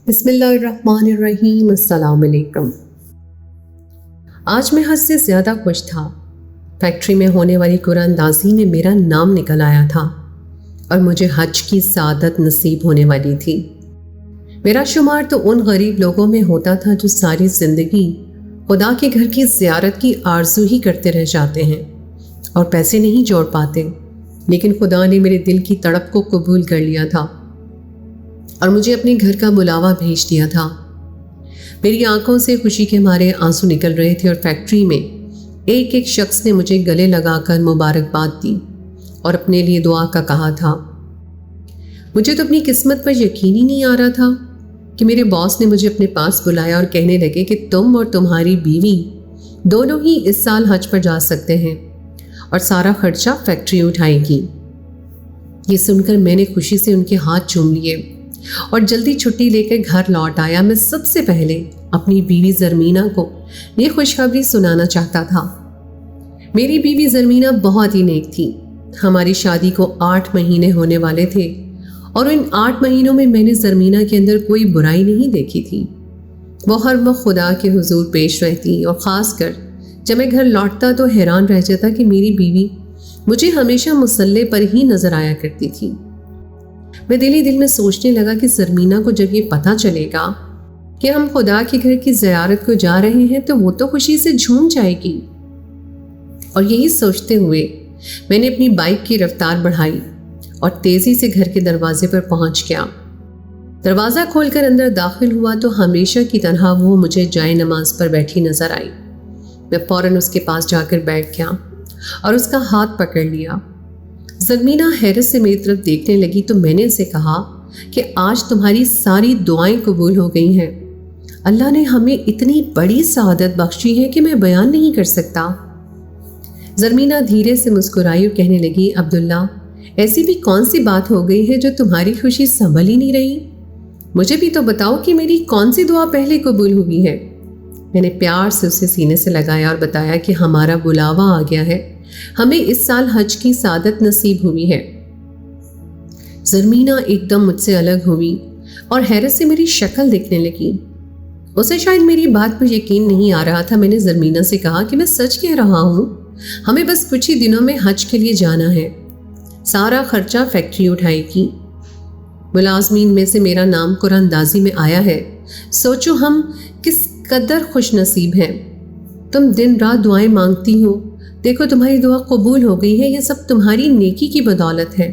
بسم اللہ الرحمن الرحیم۔ السلام علیکم۔ آج میں حد سے زیادہ خوش تھا۔ فیکٹری میں ہونے والی قرآن اندازی میں میرا نام نکل آیا تھا اور مجھے حج کی سعادت نصیب ہونے والی تھی۔ میرا شمار تو ان غریب لوگوں میں ہوتا تھا جو ساری زندگی خدا کے گھر کی زیارت کی آرزو ہی کرتے رہ جاتے ہیں اور پیسے نہیں جوڑ پاتے، لیکن خدا نے میرے دل کی تڑپ کو قبول کر لیا تھا اور مجھے اپنے گھر کا بلاوا بھیج دیا تھا۔ میری آنکھوں سے خوشی کے مارے آنسو نکل رہے تھے اور فیکٹری میں ایک ایک شخص نے مجھے گلے لگا کر مبارکباد دی اور اپنے لیے دعا کا کہا تھا۔ مجھے تو اپنی قسمت پر یقین ہی نہیں آ رہا تھا کہ میرے باس نے مجھے اپنے پاس بلایا اور کہنے لگے کہ تم اور تمہاری بیوی دونوں ہی اس سال حج پر جا سکتے ہیں اور سارا خرچہ فیکٹری اٹھائے گی۔ یہ سن کر میں نے خوشی سے ان کے ہاتھ چوم لیے اور جلدی چھٹی لے کر گھر لوٹ آیا۔ میں سب سے پہلے اپنی بیوی زرمینہ کو یہ خوشخبری سنانا چاہتا تھا۔ میری بیوی زرمینہ بہت ہی نیک تھی۔ ہماری شادی کو 8 مہینے ہونے والے تھے اور ان 8 مہینوں میں نے زرمینہ کے اندر کوئی برائی نہیں دیکھی تھی۔ وہ ہر وقت خدا کے حضور پیش رہتی اور خاص کر جب میں گھر لوٹتا تو حیران رہ جاتا کہ میری بیوی مجھے ہمیشہ مصلی پر ہی نظر آیا کرتی تھی۔ میں دل ہی دل میں سوچنے لگا کہ زرمینہ کو جب یہ پتہ چلے گا کہ ہم خدا کے گھر کی زیارت کو جا رہے ہیں تو وہ تو خوشی سے جھوم جائے گی۔ اور یہی سوچتے ہوئے میں نے اپنی بائک کی رفتار بڑھائی اور تیزی سے گھر کے دروازے پر پہنچ گیا۔ دروازہ کھول کر اندر داخل ہوا تو ہمیشہ کی طرح وہ مجھے جائے نماز پر بیٹھی نظر آئی۔ میں فوراً اس کے پاس جا کر بیٹھ گیا اور اس کا ہاتھ پکڑ لیا۔ زرمینہ حیرت سے میری طرف دیکھنے لگی تو میں نے اسے کہا کہ آج تمہاری ساری دعائیں قبول ہو گئی ہیں۔ اللہ نے ہمیں اتنی بڑی سعادت بخشی ہے کہ میں بیان نہیں کر سکتا۔ زرمینہ دھیرے سے مسکرائی اور کہنے لگی، عبداللہ، ایسی بھی کون سی بات ہو گئی ہے جو تمہاری خوشی سنبھل ہی نہیں رہی؟ مجھے بھی تو بتاؤ کہ میری کون سی دعا پہلے قبول ہوئی ہے۔ میں نے پیار سے اسے سینے سے لگایا اور بتایا کہ ہمارا بلاوا آ گیا ہے، ہمیں اس سال حج کی سعادت نصیب ہوئی ہے۔ زرمینہ ایک دم مجھ سے الگ ہوئی اور حیرت سے میری شکل دیکھنے لگی۔ اسے شاید میری بات پر یقین نہیں آ رہا تھا۔ میں نے زرمینہ سے کہا کہ میں سچ کہہ رہا ہوں، ہمیں بس کچھ ہی دنوں میں حج کے لیے جانا ہے، سارا خرچہ فیکٹری اٹھائے گی۔ ملازمین میں سے میرا نام قرآن اندازی میں آیا ہے۔ سوچو ہم کس قدر خوش نصیب ہیں۔ تم دن رات دعائیں مانگتی ہو، دیکھو تمہاری دعا قبول ہو گئی ہے، یہ سب تمہاری نیکی کی بدولت ہے۔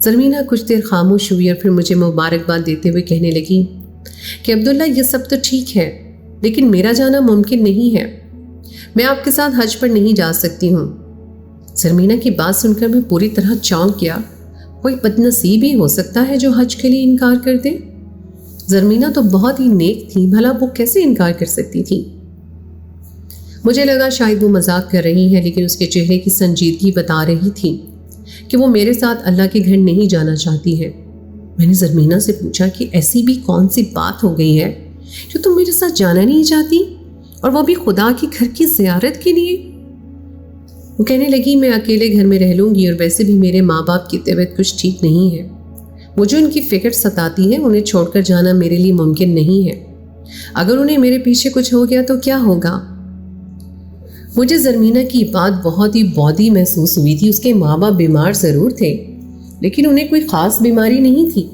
زرمینہ کچھ دیر خاموش ہوئی اور پھر مجھے مبارکباد دیتے ہوئے کہنے لگی کہ عبداللہ، یہ سب تو ٹھیک ہے لیکن میرا جانا ممکن نہیں ہے، میں آپ کے ساتھ حج پر نہیں جا سکتی ہوں۔ زرمینہ کی بات سن کر میں پوری طرح چونک گیا۔ کوئی بد نصیب ہی ہو سکتا ہے جو حج کے لیے انکار کر دے۔ زرمینہ تو بہت ہی نیک تھی، بھلا وہ کیسے انکار کر سکتی تھی؟ مجھے لگا شاید وہ مذاق کر رہی ہے، لیکن اس کے چہرے کی سنجیدگی بتا رہی تھی کہ وہ میرے ساتھ اللہ کے گھر نہیں جانا چاہتی ہے۔ میں نے زرمینہ سے پوچھا کہ ایسی بھی کون سی بات ہو گئی ہے جو تم میرے ساتھ جانا نہیں چاہتی، اور وہ بھی خدا کے گھر کی زیارت کے لیے؟ وہ کہنے لگی، میں اکیلے گھر میں رہ لوں گی اور ویسے بھی میرے ماں باپ کی طبیعت کچھ ٹھیک نہیں ہے، مجھے ان کی فکر ستاتی ہے، انہیں چھوڑ کر جانا میرے لیے ممکن نہیں ہے۔ اگر انہیں میرے پیچھے کچھ ہو گیا تو کیا ہوگا؟ مجھے زرمینہ کی بات بہت ہی بودی محسوس ہوئی تھی۔ اس کے ماں باپ بیمار ضرور تھے لیکن انہیں کوئی خاص بیماری نہیں تھی،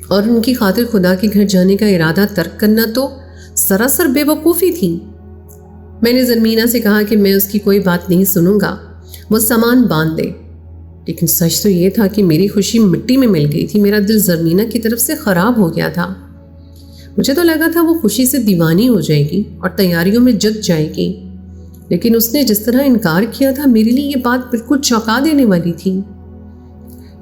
اور ان کی خاطر خدا کے گھر جانے کا ارادہ ترک کرنا تو سراسر بے وقوفی تھی۔ میں نے زرمینہ سے کہا کہ میں اس کی کوئی بات نہیں سنوں گا، وہ سامان باندھ دے۔ لیکن سچ تو یہ تھا کہ میری خوشی مٹی میں مل گئی تھی۔ میرا دل زرمینہ کی طرف سے خراب ہو گیا تھا۔ مجھے تو لگا تھا وہ خوشی سے دیوانی ہو جائے گی اور تیاریوں میں جت جائے گی، لیکن اس نے جس طرح انکار کیا تھا میرے لیے یہ بات بالکل چونکا دینے والی تھی۔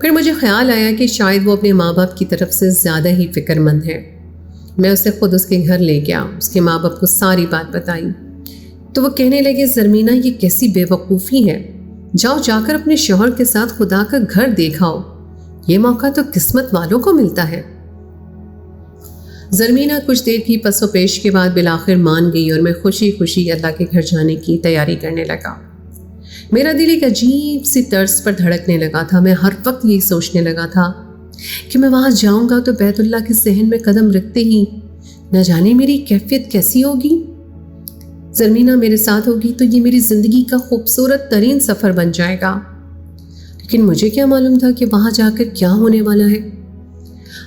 پھر مجھے خیال آیا کہ شاید وہ اپنے ماں باپ کی طرف سے زیادہ ہی فکر مند ہے۔ میں اسے خود اس کے گھر لے گیا، اس کے ماں باپ کو ساری بات بتائی تو وہ کہنے لگے، زرمینہ، یہ کیسی بے وقوفی ہے، جاؤ جا کر اپنے شوہر کے ساتھ خدا کا گھر دیکھاؤ، یہ موقع تو قسمت والوں کو ملتا ہے۔ زرمینہ کچھ دیر کی پس و پیش کے بعد بالآخر مان گئی اور میں خوشی خوشی اللہ کے گھر جانے کی تیاری کرنے لگا۔ میرا دل ایک عجیب سی طرز پر دھڑکنے لگا تھا۔ میں ہر وقت یہی سوچنے لگا تھا کہ میں وہاں جاؤں گا تو بیت اللہ کے صحن میں قدم رکھتے ہی نہ جانے میری کیفیت کیسی ہوگی۔ زرمینہ میرے ساتھ ہوگی تو یہ میری زندگی کا خوبصورت ترین سفر بن جائے گا، لیکن مجھے کیا معلوم تھا کہ وہاں جا کر کیا ہونے والا ہے۔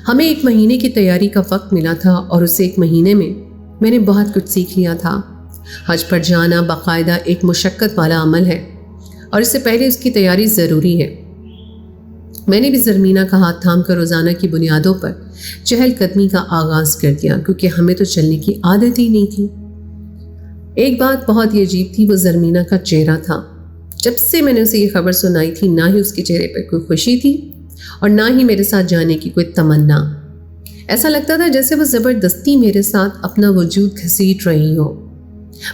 ہمیں 1 مہینے کی تیاری کا وقت ملا تھا اور اس 1 مہینے میں نے بہت کچھ سیکھ لیا تھا۔ حج پر جانا باقاعدہ ایک مشقت والا عمل ہے اور اس سے پہلے اس کی تیاری ضروری ہے۔ میں نے بھی زرمینہ کا ہاتھ تھام کر روزانہ کی بنیادوں پر چہل قدمی کا آغاز کر دیا، کیونکہ ہمیں تو چلنے کی عادت ہی نہیں تھی۔ ایک بات بہت ہی عجیب تھی، وہ زرمینہ کا چہرہ تھا۔ جب سے میں نے اسے یہ خبر سنائی تھی، نہ ہی اس کے چہرے پر کوئی خوشی تھی اور نہ ہی میرے ساتھ جانے کی کوئی تمنا۔ ایسا لگتا تھا جیسے وہ زبردستی میرے ساتھ اپنا وجود گھسیٹ رہی ہو۔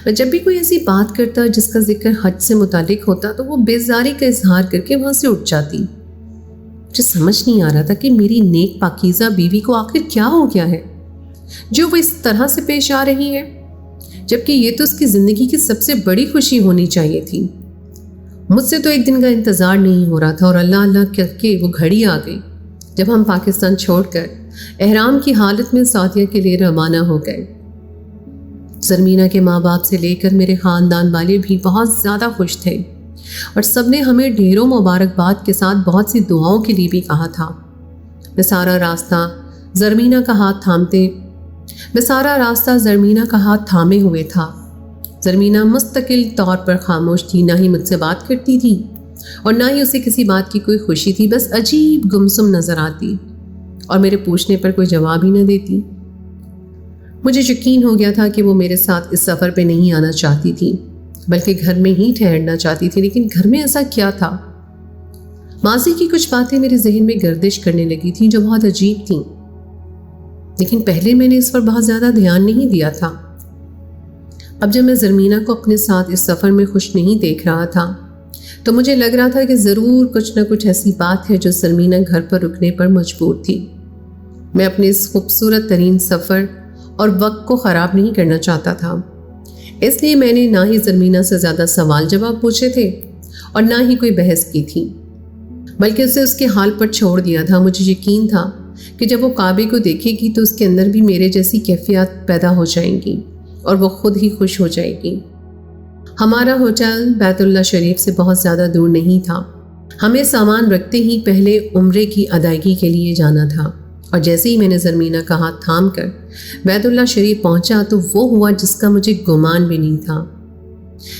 میں جب بھی کوئی ایسی بات کرتا جس کا ذکر حج سے متعلق ہوتا تو وہ بیزاری کا اظہار کر کے وہاں سے اٹھ جاتی۔ مجھے سمجھ نہیں آ رہا تھا کہ میری نیک پاکیزہ بیوی کو آخر کیا ہو گیا ہے جو وہ اس طرح سے پیش آ رہی ہے، جبکہ یہ تو اس کی زندگی کی سب سے بڑی خوشی ہونی چاہیے تھی۔ مجھ سے تو ایک دن کا انتظار نہیں ہو رہا تھا اور اللہ کر کے وہ گھڑی آ گئی جب ہم پاکستان چھوڑ کر احرام کی حالت میں سعودیہ کے لیے روانہ ہو گئے۔ زرمینہ کے ماں باپ سے لے کر میرے خاندان والے بھی بہت زیادہ خوش تھے اور سب نے ہمیں ڈھیروں مبارکباد کے ساتھ بہت سی دعاؤں کے لیے بھی کہا تھا۔ میں سارا راستہ زرمینہ کا ہاتھ تھامے ہوئے تھا۔ زرمینہ مستقل طور پر خاموش تھی، نہ ہی مجھ سے بات کرتی تھی اور نہ ہی اسے کسی بات کی کوئی خوشی تھی، بس عجیب گمسم نظر آتی اور میرے پوچھنے پر کوئی جواب ہی نہ دیتی۔ مجھے یقین ہو گیا تھا کہ وہ میرے ساتھ اس سفر پہ نہیں آنا چاہتی تھی، بلکہ گھر میں ہی ٹھہرنا چاہتی تھی۔ لیکن گھر میں ایسا کیا تھا؟ ماضی کی کچھ باتیں میرے ذہن میں گردش کرنے لگی تھیں جو بہت عجیب تھیں، لیکن پہلے میں نے اس پر بہت زیادہ دھیان نہیں دیا تھا۔ اب جب میں زرمینہ کو اپنے ساتھ اس سفر میں خوش نہیں دیکھ رہا تھا تو مجھے لگ رہا تھا کہ ضرور کچھ نہ کچھ ایسی بات ہے جو زرمینہ گھر پر رکنے پر مجبور تھی۔ میں اپنے اس خوبصورت ترین سفر اور وقت کو خراب نہیں کرنا چاہتا تھا، اس لیے میں نے نہ ہی زرمینہ سے زیادہ سوال جواب پوچھے تھے اور نہ ہی کوئی بحث کی تھی، بلکہ اسے اس کے حال پر چھوڑ دیا تھا۔ مجھے یقین تھا کہ جب وہ کعبے کو دیکھے گی تو اس کے اندر بھی میرے جیسی کیفیات پیدا ہو جائیں گی اور وہ خود ہی خوش ہو جائے گی۔ ہمارا ہوٹل بیت اللہ شریف سے بہت زیادہ دور نہیں تھا۔ ہمیں سامان رکھتے ہی پہلے عمرے کی ادائیگی کے لیے جانا تھا، اور جیسے ہی میں نے زرمینہ کا ہاتھ تھام کر بیت اللہ شریف پہنچا تو وہ ہوا جس کا مجھے گمان بھی نہیں تھا۔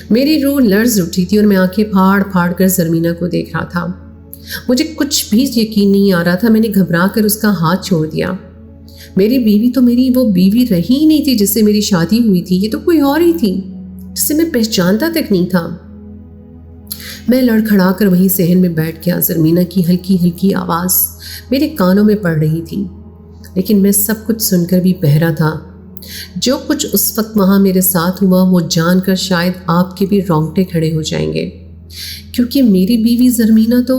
میری روح لرز اٹھی تھی اور میں آنکھیں پھاڑ پھاڑ کر زرمینہ کو دیکھ رہا تھا۔ مجھے کچھ بھی یقین نہیں آ رہا تھا۔ میں نے گھبرا کر اس کا ہاتھ چھوڑ دیا۔ میری بیوی تو میری وہ بیوی رہی ہی نہیں تھی جس سے میری شادی ہوئی تھی، یہ تو کوئی اور ہی تھی جسے میں پہچانتا تک نہیں تھا۔ میں لڑکھڑا کر وہیں صحن میں بیٹھ گیا۔ زرمینہ کی ہلکی ہلکی آواز میرے کانوں میں پڑ رہی تھی، لیکن میں سب کچھ سن کر بھی بہرا تھا۔ جو کچھ اس وقت وہاں میرے ساتھ ہوا وہ جان کر شاید آپ کے بھی رونگٹے کھڑے ہو جائیں گے، کیونکہ میری بیوی زرمینہ تو…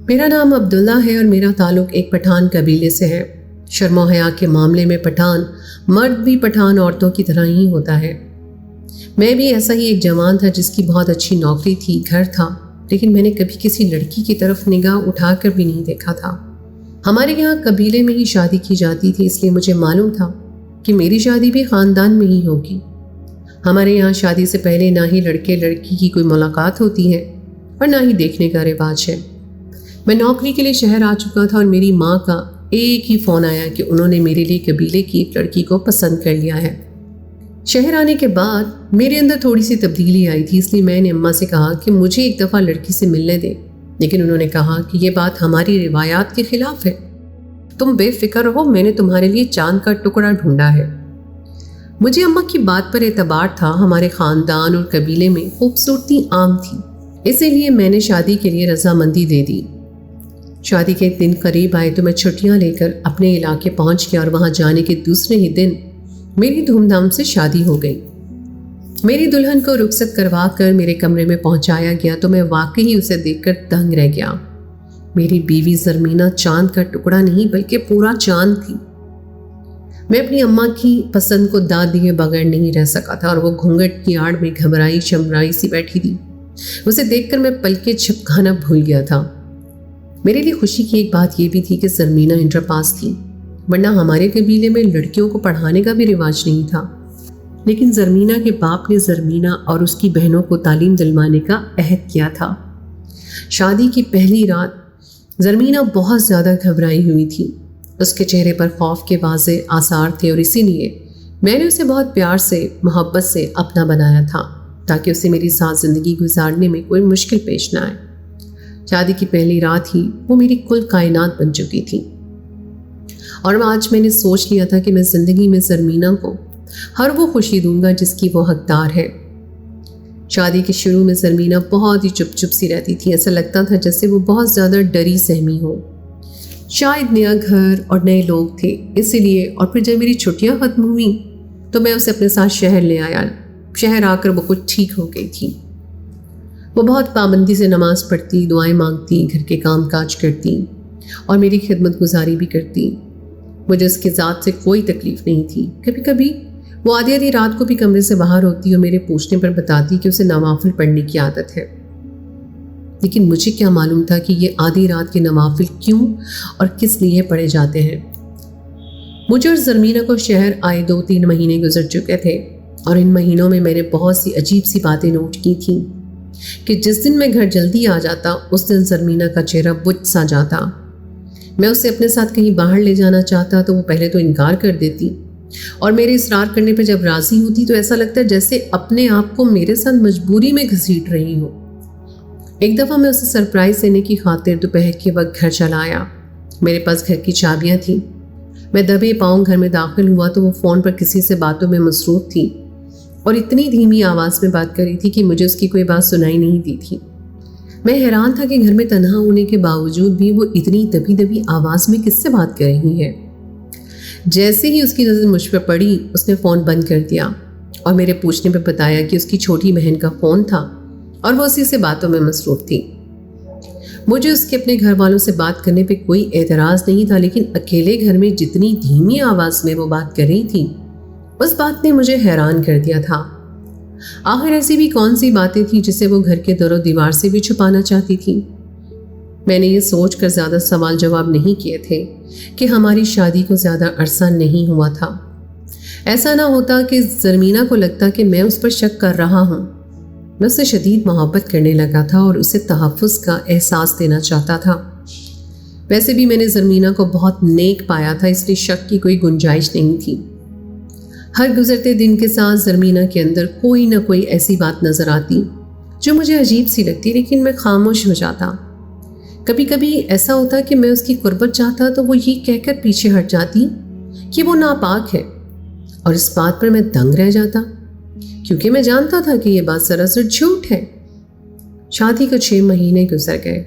میرا نام عبداللہ ہے اور میرا تعلق ایک پٹھان قبیلے سے ہے۔ شرم و حیا کے معاملے میں پٹھان مرد بھی پٹھان عورتوں کی طرح ہی ہوتا ہے۔ میں بھی ایسا ہی ایک جوان تھا جس کی بہت اچھی نوکری تھی، گھر تھا، لیکن میں نے کبھی کسی لڑکی کی طرف نگاہ اٹھا کر بھی نہیں دیکھا تھا۔ ہمارے یہاں قبیلے میں ہی شادی کی جاتی تھی، اس لیے مجھے معلوم تھا کہ میری شادی بھی خاندان میں ہی ہوگی۔ ہمارے یہاں شادی سے پہلے نہ ہی لڑکے لڑکی کی کوئی ملاقات ہوتی ہے اور نہ ہی دیکھنے کا رواج ہے۔ میں نوکری کے لیے شہر آ چکا تھا اور میری ماں کا ایک ہی فون آیا کہ انہوں نے میرے لیے قبیلے کی ایک لڑکی کو پسند کر لیا ہے۔ شہر آنے کے بعد میرے اندر تھوڑی سی تبدیلی آئی تھی، اس لیے میں نے اماں سے کہا کہ مجھے ایک دفعہ لڑکی سے ملنے دیں، لیکن انہوں نے کہا کہ یہ بات ہماری روایات کے خلاف ہے، تم بے فکر رہو، میں نے تمہارے لیے چاند کا ٹکڑا ڈھونڈا ہے۔ مجھے اماں کی بات پر اعتبار تھا۔ ہمارے خاندان اور قبیلے میں خوبصورتی عام تھی، اسی لیے میں نے شادی کے لیے رضامندی دے دی۔ شادی کے دن قریب آئے تو میں چھٹیاں لے کر اپنے علاقے پہنچ گیا اور وہاں جانے کے دوسرے ہی دن میری دھوم دھام سے شادی ہو گئی۔ میری دلہن کو رخصت کروا کر میرے کمرے میں پہنچایا گیا تو میں واقعی اسے دیکھ کر دنگ رہ گیا۔ میری بیوی زرمینہ چاند کا ٹکڑا نہیں بلکہ پورا چاند تھی۔ میں اپنی اماں کی پسند کو داد دیے بغیر نہیں رہ سکا تھا اور وہ گھونگھٹ کی آڑ میں گھبرائی شمرائی سی بیٹھی تھی۔ اسے دیکھ کر میں پلکیں جھپکانا بھول گیا تھا۔ میرے لیے خوشی کی ایک بات یہ بھی تھی کہ زرمینہ انٹر پاس تھی، ورنہ ہمارے قبیلے میں لڑکیوں کو پڑھانے کا بھی رواج نہیں تھا۔ لیکن زرمینہ کے باپ نے زرمینہ اور اس کی بہنوں کو تعلیم دلوانے کا عہد کیا تھا۔ شادی کی پہلی رات زرمینہ بہت زیادہ گھبرائی ہوئی تھی۔ اس کے چہرے پر خوف کے واضح آثار تھے، اور اسی لیے میں نے اسے بہت پیار سے، محبت سے اپنا بنایا تھا تاکہ اسے میری ساتھ زندگی گزارنے میں کوئی مشکل پیش نہ آئے۔ شادی کی پہلی رات ہی وہ میری کل کائنات بن چکی تھی، اور آج میں نے سوچ لیا تھا کہ میں زندگی میں زرمینہ کو ہر وہ خوشی دوں گا جس کی وہ حقدار ہے۔ شادی کے شروع میں زرمینہ بہت ہی چپ چپ سی رہتی تھی، ایسا لگتا تھا جیسے وہ بہت زیادہ ڈری سہمی ہو۔ شاید نیا گھر اور نئے لوگ تھے، اسی لیے۔ اور پھر جب میری چھٹیاں ختم ہوئیں تو میں اسے اپنے ساتھ شہر لے آیا۔ شہر آ کر وہ کچھ ٹھیک ہو گئی تھی۔ وہ بہت پابندی سے نماز پڑھتی، دعائیں مانگتی، گھر کے کام کاج کرتی اور میری خدمت گزاری بھی کرتی۔ مجھے اس کی ذات سے کوئی تکلیف نہیں تھی۔ کبھی کبھی وہ آدھی آدھی رات کو بھی کمرے سے باہر ہوتی اور میرے پوچھنے پر بتاتی کہ اسے نوافل پڑھنے کی عادت ہے، لیکن مجھے کیا معلوم تھا کہ یہ آدھی رات کے نوافل کیوں اور کس لیے پڑھے جاتے ہیں۔ مجھے اور زرمینہ کو شہر آئے 2-3 مہینے گزر چکے تھے، اور ان مہینوں میں میں نے بہت سی عجیب سی باتیں نوٹ کی تھیں کہ جس دن میں گھر جلدی آ جاتا اس دن زرمینہ کا چہرہ بجھ سا جاتا۔ میں اسے اپنے ساتھ کہیں باہر لے جانا چاہتا تو وہ پہلے تو انکار کر دیتی، اور میرے اصرار کرنے پہ جب راضی ہوتی تو ایسا لگتا جیسے اپنے آپ کو میرے ساتھ مجبوری میں گھسیٹ رہی ہو۔ ایک دفعہ میں اسے سرپرائز دینے کی خاطر دوپہر کے وقت گھر چلا آیا۔ میرے پاس گھر کی چابیاں تھیں۔ میں دبے پاؤں گھر میں داخل ہوا تو وہ فون پر کسی سے باتوں میں مصروف تھی اور اتنی دھیمی آواز میں بات کر رہی تھی کہ مجھے اس کی کوئی بات سنائی نہیں دی تھی۔ میں حیران تھا کہ گھر میں تنہا ہونے کے باوجود بھی وہ اتنی دبی دبی آواز میں کس سے بات کر رہی ہے۔ جیسے ہی اس کی نظر مجھ پہ پڑی اس نے فون بند کر دیا اور میرے پوچھنے پہ بتایا کہ اس کی چھوٹی بہن کا فون تھا اور وہ اسی سے باتوں میں مصروف تھی۔ مجھے اس کے اپنے گھر والوں سے بات کرنے پہ کوئی اعتراض نہیں تھا، لیکن اکیلے گھر میں جتنی دھیمی آواز میں وہ بات کر رہی تھی اس بات نے مجھے حیران کر دیا تھا۔ آخر ایسی بھی کون سی باتیں تھیں جسے وہ گھر کے در و دیوار سے بھی چھپانا چاہتی تھی؟ میں نے یہ سوچ کر زیادہ سوال جواب نہیں کیے تھے کہ ہماری شادی کو زیادہ عرصہ نہیں ہوا تھا۔ ایسا نہ ہوتا کہ زرمینہ کو لگتا کہ میں اس پر شک کر رہا ہوں۔ میں اسے شدید محبت کرنے لگا تھا اور اسے تحفظ کا احساس دینا چاہتا تھا۔ ویسے بھی میں نے زرمینہ کو بہت نیک پایا تھا، اس لیے شک کی کوئی گنجائش نہیں تھی۔ ہر گزرتے دن کے ساتھ زرمینہ کے اندر کوئی نہ کوئی ایسی بات نظر آتی جو مجھے عجیب سی لگتی، لیکن میں خاموش ہو جاتا۔ کبھی کبھی ایسا ہوتا کہ میں اس کی قربت چاہتا تو وہ یہ کہہ کر پیچھے ہٹ جاتی کہ وہ ناپاک ہے، اور اس بات پر میں دنگ رہ جاتا کیونکہ میں جانتا تھا کہ یہ بات سراسر جھوٹ ہے۔ شادی کو 6 مہینے گزر گئے،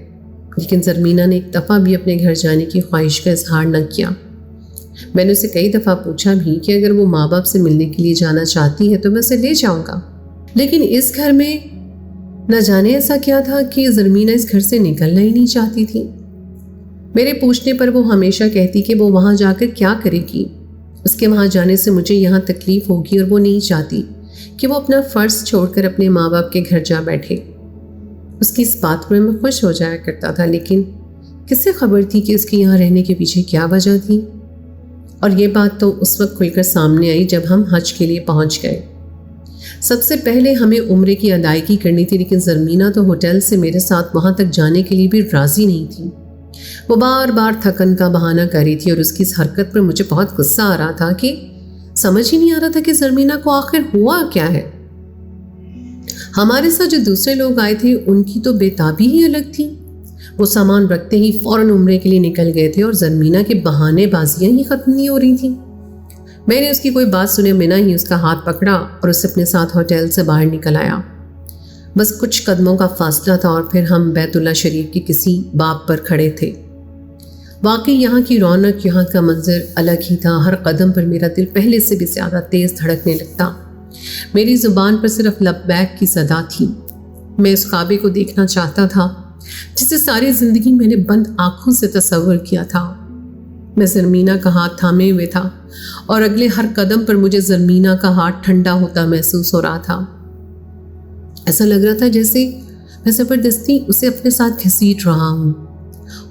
لیکن زرمینہ نے ایک دفعہ بھی اپنے گھر جانے کی خواہش کا اظہار نہ کیا۔ میں نے اسے کئی دفعہ پوچھا بھی کہ اگر وہ ماں باپ سے ملنے کے لیے جانا چاہتی ہے تو میں اسے لے جاؤں گا، لیکن اس گھر میں نہ جانے ایسا کیا تھا کہ زرمینہ اس گھر سے نکلنا ہی نہیں چاہتی تھی۔ میرے پوچھنے پر وہ ہمیشہ کہتی کہ وہ وہاں جا کر کیا کرے گی، اس کے وہاں جانے سے مجھے یہاں تکلیف ہوگی، اور وہ نہیں چاہتی کہ وہ اپنا فرض چھوڑ کر اپنے ماں باپ کے گھر جا بیٹھے۔ اس کی اس بات پر میں خوش ہو جایا کرتا تھا، لیکن کس سے خبر تھی کہ اس کے یہاں رہنے کے پیچھے کیا وجہ تھی؟ اور یہ بات تو اس وقت کھل کر سامنے آئی جب ہم حج کے لیے پہنچ گئے۔ سب سے پہلے ہمیں عمرے کی ادائیگی کرنی تھی، لیکن زرمینہ تو ہوٹل سے میرے ساتھ وہاں تک جانے کے لیے بھی راضی نہیں تھی۔ وہ بار بار تھکن کا بہانہ کر رہی تھی، اور اس کی اس حرکت پر مجھے بہت غصہ آ رہا تھا کہ سمجھ ہی نہیں آ رہا تھا کہ زرمینہ کو آخر ہوا کیا ہے۔ ہمارے ساتھ جو دوسرے لوگ آئے تھے ان کی تو بےتابی ہی الگ تھی۔ وہ سامان رکھتے ہی فوراً عمرے کے لیے نکل گئے تھے، اور زرمینہ کے بہانے بازیاں ہی ختم نہیں ہو رہی تھیں۔ میں نے اس کی کوئی بات سنے بنا ہی اس کا ہاتھ پکڑا اور اسے اپنے ساتھ ہوٹل سے باہر نکل آیا۔ بس کچھ قدموں کا فاصلہ تھا اور پھر ہم بیت اللہ شریف کے کسی باب پر کھڑے تھے۔ واقعی یہاں کی رونق، یہاں کا منظر الگ ہی تھا۔ ہر قدم پر میرا دل پہلے سے بھی زیادہ تیز دھڑکنے لگتا۔ میری زبان پر صرف لبیک کی صدا تھی۔ میں اس کعبے کو دیکھنا چاہتا تھا جسے ساری زندگی میں نے بند آنکھوں سے تصور کیا تھا۔ میں زرمینہ کا ہاتھ تھامے ہوئے تھا، اور اگلے ہر قدم پر مجھے زرمینہ کا ہاتھ ٹھنڈا ہوتا محسوس ہو رہا تھا۔ ایسا لگ رہا تھا جیسے میں زبردستی اسے اپنے ساتھ گھسیٹ رہا ہوں،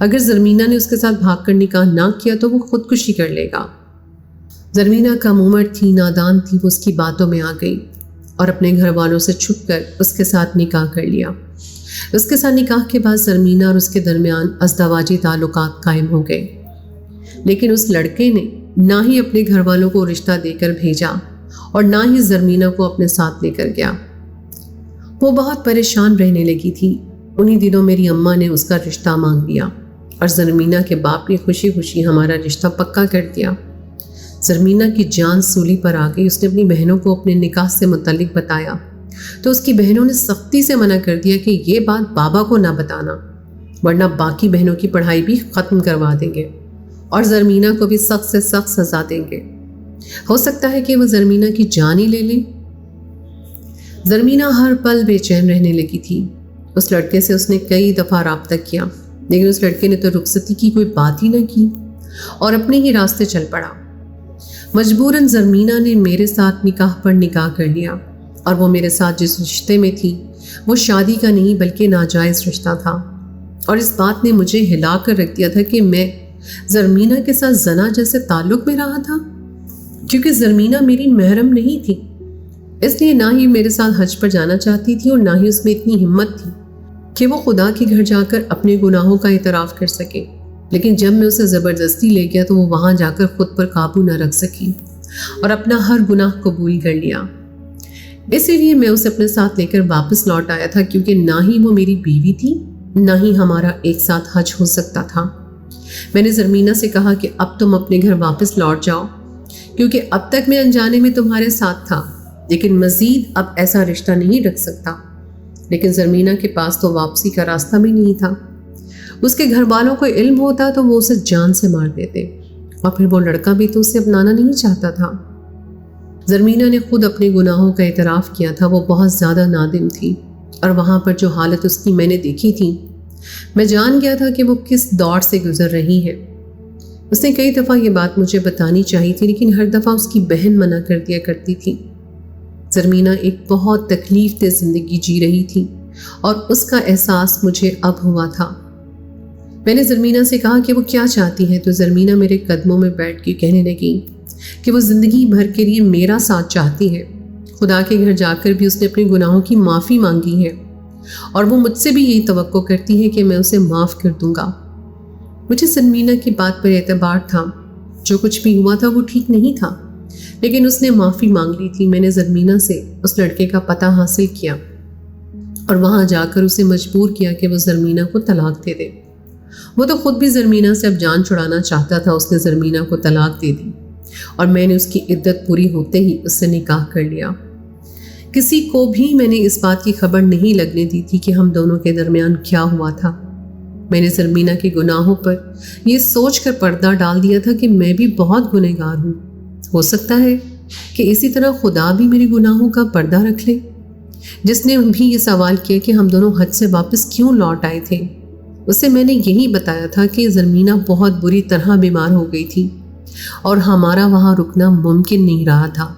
اگر زرمینہ نے اس کے ساتھ بھاگ کر نکاح نہ کیا تو وہ خودکشی کر لے گا۔ زرمینہ کم عمر تھی، نادان تھی، وہ اس کی باتوں میں آ گئی اور اپنے گھر والوں سے چھپ کر اس کے ساتھ نکاح کر لیا۔ اس کے ساتھ نکاح کے بعد زرمینہ اور اس کے درمیان ازدواجی تعلقات قائم ہو گئے، لیکن اس لڑکے نے نہ ہی اپنے گھر والوں کو رشتہ دے کر بھیجا اور نہ ہی زرمینہ کو اپنے ساتھ لے کر گیا۔ وہ بہت پریشان رہنے لگی تھی۔ انہی دنوں میری اماں نے اس کا رشتہ مانگ لیا اور زرمینہ کے باپ نے خوشی خوشی ہمارا رشتہ پکا کر دیا۔ زرمینہ کی جان سولی پر آ گئی۔ اس نے اپنی بہنوں کو اپنے نکاح سے متعلق بتایا تو اس کی بہنوں نے سختی سے منع کر دیا کہ یہ بات بابا کو نہ بتانا، ورنہ باقی بہنوں کی پڑھائی بھی ختم کروا دیں گے اور زرمینہ کو بھی سخت سے سخت سزا دیں گے۔ ہو سکتا ہے کہ وہ زرمینہ کی جان ہی لے لیں۔ زرمینہ ہر پل بے چین رہنے لگی تھی۔ اس لڑکے سے اس نے کئی دفعہ رابطہ کیا، لیکن اس لڑکے نے تو رخصتی کی کوئی بات ہی نہ کی اور اپنے ہی راستے چل پڑا۔ مجبوراً زرمینہ نے میرے ساتھ نکاح پر نکاح کر لیا، اور وہ میرے ساتھ جس رشتے میں تھی وہ شادی کا نہیں بلکہ ناجائز رشتہ تھا، اور اس بات نے مجھے ہلا کر رکھ دیا تھا کہ میں زرمینہ کے ساتھ زنا جیسے تعلق میں رہا تھا، کیونکہ زرمینہ میری محرم نہیں تھی۔ اس لیے نہ ہی میرے ساتھ حج پر جانا چاہتی تھی اور نہ ہی اس میں اتنی ہمت تھی کہ وہ خدا کے گھر جا کر اپنے گناہوں کا اعتراف کر سکے۔ لیکن جب میں اسے زبردستی لے گیا تو وہ وہاں جا کر خود پر قابو نہ رکھ سکی اور اپنا ہر گناہ قبول کر لیا۔ اسی لیے میں اسے اپنے ساتھ لے کر واپس لوٹ آیا تھا، کیونکہ نہ ہی وہ میری بیوی تھی نہ ہی ہمارا ایک ساتھ حج ہو سکتا تھا۔ میں نے زرمینہ سے کہا کہ اب تم اپنے گھر واپس لوٹ جاؤ، کیونکہ اب تک میں انجانے میں تمہارے ساتھ تھا، لیکن مزید اب ایسا رشتہ نہیں رکھ سکتا۔ لیکن زرمینہ کے پاس تو واپسی کا راستہ بھی نہیں تھا۔ اس کے گھر والوں کو علم ہوتا تو وہ اسے جان سے مار دیتے، اور پھر وہ لڑکا بھی تو اسے اپنانا نہیں چاہتا تھا۔ زرمینہ نے خود اپنے گناہوں کا اعتراف کیا تھا۔ وہ بہت زیادہ نادم تھی، اور وہاں پر جو حالت اس کی میں نے دیکھی تھی، میں جان گیا تھا کہ وہ کس دور سے گزر رہی ہے۔ اس نے کئی دفعہ یہ بات مجھے بتانی چاہی تھی، لیکن ہر دفعہ اس کی بہن منع کر دیا کرتی تھی۔ زرمینہ ایک بہت تکلیف دہ زندگی جی رہی تھی، اور اس کا احساس مجھے اب ہوا تھا۔ میں نے زرمینہ سے کہا کہ وہ کیا چاہتی ہے، تو زرمینہ میرے قدموں میں بیٹھ کے کہنے لگی کہ وہ زندگی بھر کے لیے میرا ساتھ چاہتی ہے۔ خدا کے گھر جا کر بھی اس نے اپنے گناہوں کی معافی مانگی ہے، اور وہ مجھ سے بھی یہی توقع کرتی ہے کہ میں اسے معاف کر دوں گا۔ مجھے زرمینہ کی بات پر اعتبار تھا۔ جو کچھ بھی ہوا تھا وہ ٹھیک نہیں تھا، لیکن اس نے معافی مانگ لی تھی۔ میں نے زرمینہ سے اس لڑکے کا پتہ حاصل کیا اور وہاں جا کر اسے مجبور کیا کہ وہ زرمینہ کو طلاق دے دے۔ وہ تو خود بھی زرمینہ سے اب جان چھڑانا چاہتا تھا۔ اس نے زرمینہ کو طلاق دے دی، اور میں نے اس کی عدت پوری ہوتے ہی اس سے نکاح کر لیا۔ کسی کو بھی میں نے اس بات کی خبر نہیں لگنے دی تھی کہ ہم دونوں کے درمیان کیا ہوا تھا۔ میں نے زرمینہ کے گناہوں پر یہ سوچ کر پردہ ڈال دیا تھا کہ میں بھی بہت گنہگار ہوں۔ ہو سکتا ہے کہ اسی طرح خدا بھی میرے گناہوں کا پردہ رکھ لے۔ جس نے بھی یہ سوال کیا کہ ہم دونوں حج سے واپس کیوں لوٹ آئے تھے، اسے میں نے یہی بتایا تھا کہ زرمینہ بہت بری طرح بیمار ہو گئی تھی اور ہمارا وہاں رکنا ممکن نہیں رہا تھا۔